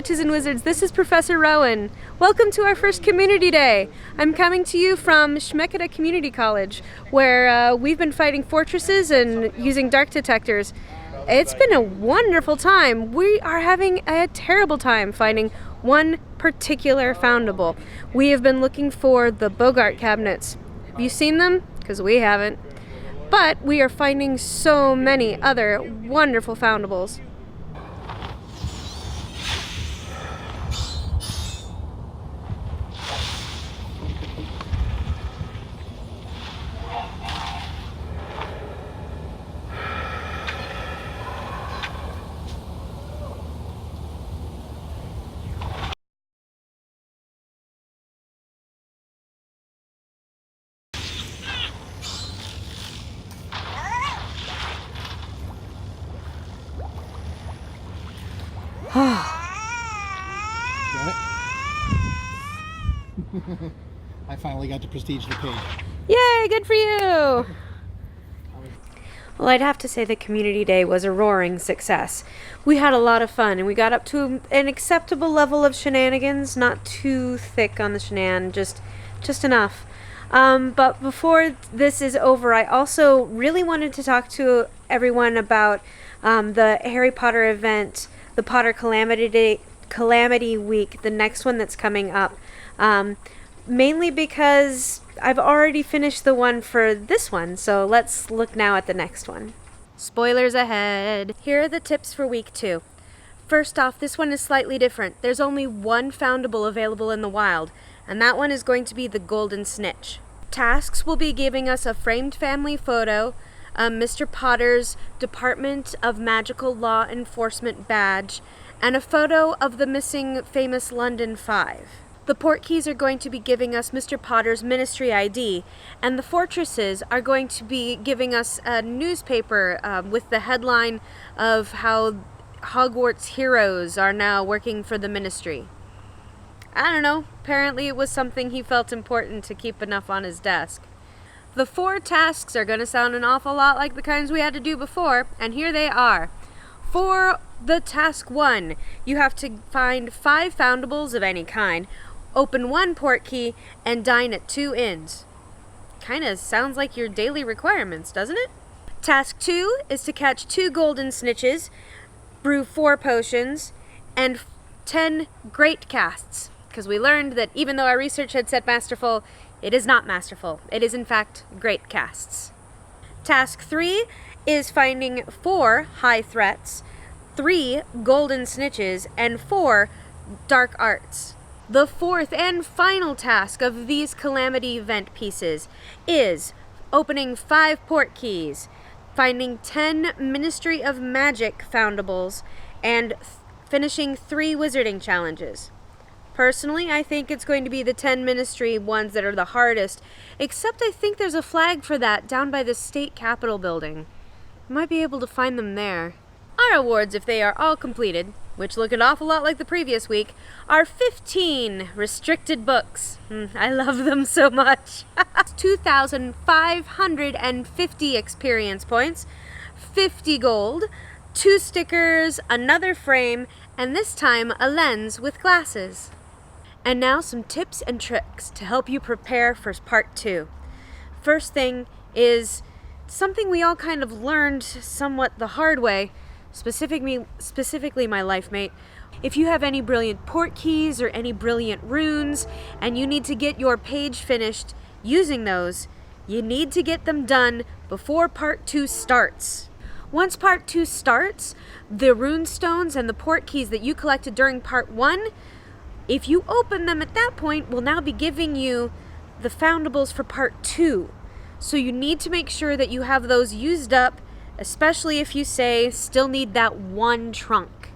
witches and wizards, this is Professor Rowan. Welcome to our first Community Day. I'm coming to you from Schmeketa Community College, where we've been fighting fortresses and using dark detectors. It's been a wonderful time. We are having a terrible time finding one particular foundable. We have been looking for the Bogart cabinets. Have you seen them? Because we haven't. But we are finding so many other wonderful foundables. I finally got to prestige the page. Yay, good for you! Well, I'd have to say that Community Day was a roaring success. We had a lot of fun, and we got up to an acceptable level of shenanigans, not too thick on the just enough. But before this is over, I also really wanted to talk to everyone about the Harry Potter event, the Potter Calamity Week, the next one that's coming up. Mainly because I've already finished the one for this one, so let's look now at the next one. Spoilers ahead. Here are the tips for week 2. First off, this one is slightly different. There's only one foundable available in the wild, and that one is going to be the Golden Snitch. Tasks will be giving us a framed family photo, Mr. Potter's Department of Magical Law Enforcement badge, and a photo of the missing famous London Five. The Portkeys are going to be giving us Mr. Potter's Ministry ID, and the Fortresses are going to be giving us a newspaper with the headline of how Hogwarts heroes are now working for the Ministry. I don't know, apparently it was something he felt important to keep enough on his desk. The 4 tasks are going to sound an awful lot like the kinds we had to do before, and here they are. For the task 1, you have to find 5 foundables of any kind, open 1 Portkey, and dine at 2 inns. Kinda sounds like your daily requirements, doesn't it? Task 2 is to catch 2 golden snitches, brew 4 potions, and 10 great casts. Because we learned that even though our research had said masterful, it is not masterful. It is in fact great casts. Task 3 is finding 4 high threats, 3 golden snitches, and 4 dark arts. The 4th and final task of these Calamity event pieces is opening 5 Portkeys, finding 10 Ministry of Magic foundables, and finishing 3 wizarding challenges. Personally, I think it's going to be the 10 Ministry ones that are the hardest, except I think there's a flag for that down by the state capitol building. Might be able to find them there. Our awards, if they are all completed, which look an awful lot like the previous week, are 15 restricted books. I love them so much. 2,550 experience points, 50 gold, 2 stickers, another frame, and this time a lens with glasses. And now some tips and tricks to help you prepare for part 2. First thing is something we all kind of learned somewhat the hard way, specifically my life mate. If you have any brilliant Portkeys or any brilliant runes and you need to get your page finished using those, you need to get them done before part 2 starts. Once part 2 starts, the rune stones and the Portkeys that you collected during part 1, if you open them at that point, will now be giving you the foundables for part 2. So you need to make sure that you have those used up, especially if you say still need that 1 trunk.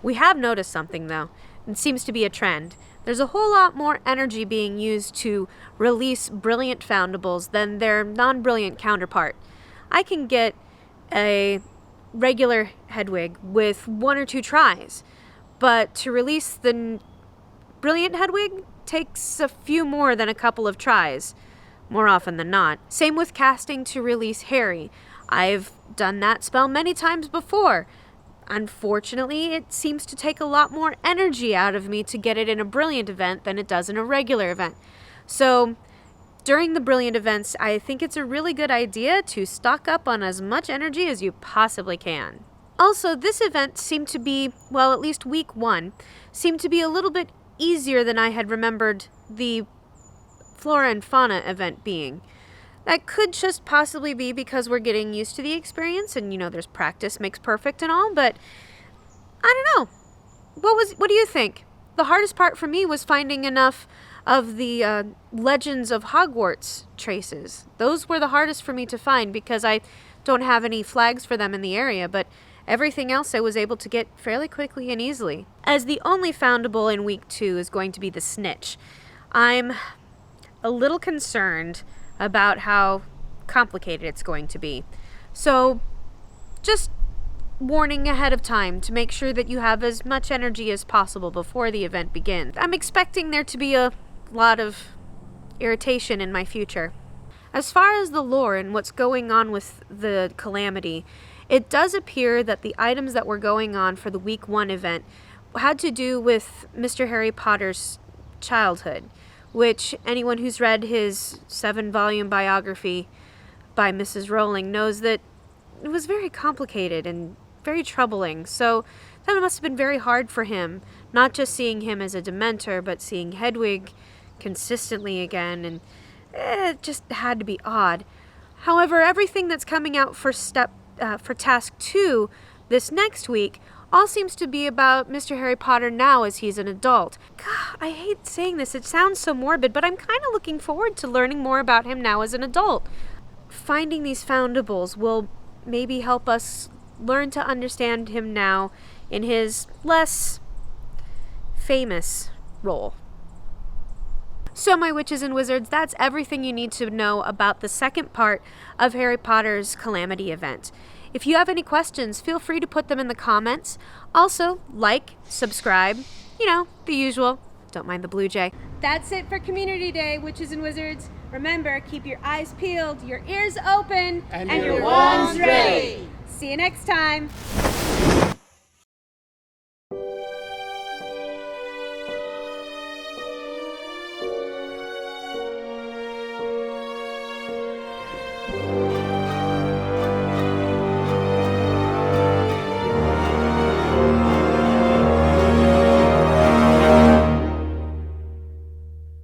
We have noticed something though. It seems to be a trend. There's a whole lot more energy being used to release brilliant foundables than their non-brilliant counterpart. I can get a regular Hedwig with 1 or 2 tries, but to release the brilliant Hedwig takes a few more than a couple of tries, more often than not. Same with casting to release Harry. I've done that spell many times before. Unfortunately, it seems to take a lot more energy out of me to get it in a brilliant event than it does in a regular event. So during the brilliant events, I think it's a really good idea to stock up on as much energy as you possibly can. Also, this event seemed to be, well, at least week 1, seemed to be a little bit easier than I had remembered the Flora and Fauna event being. That could just possibly be because we're getting used to the experience and, there's practice makes perfect and all, but I don't know. What do you think? The hardest part for me was finding enough of the Legends of Hogwarts traces. Those were the hardest for me to find because I don't have any flags for them in the area, but everything else I was able to get fairly quickly and easily. As the only foundable in week 2 is going to be the Snitch, I'm a little concerned about how complicated it's going to be. So just warning ahead of time to make sure that you have as much energy as possible before the event begins. I'm expecting there to be a lot of irritation in my future. As far as the lore and what's going on with the Calamity, it does appear that the items that were going on for the week 1 event had to do with Mr. Harry Potter's childhood, which anyone who's read his 7-volume biography by Mrs. Rowling knows that it was very complicated and very troubling. So that must have been very hard for him, not just seeing him as a Dementor, but seeing Hedwig consistently again, and it just had to be odd. However, everything that's coming out for task 2 this next week all seems to be about Mr. Harry Potter now as he's an adult. God, I hate saying this, it sounds so morbid, but I'm kind of looking forward to learning more about him now as an adult. Finding these foundables will maybe help us learn to understand him now in his less famous role. So my witches and wizards, that's everything you need to know about the second part of Harry Potter's Calamity event. If you have any questions, feel free to put them in the comments. Also, like, subscribe, the usual. Don't mind the blue jay. That's it for Community Day, witches and wizards. Remember, keep your eyes peeled, your ears open, and your wands ready. See you next time.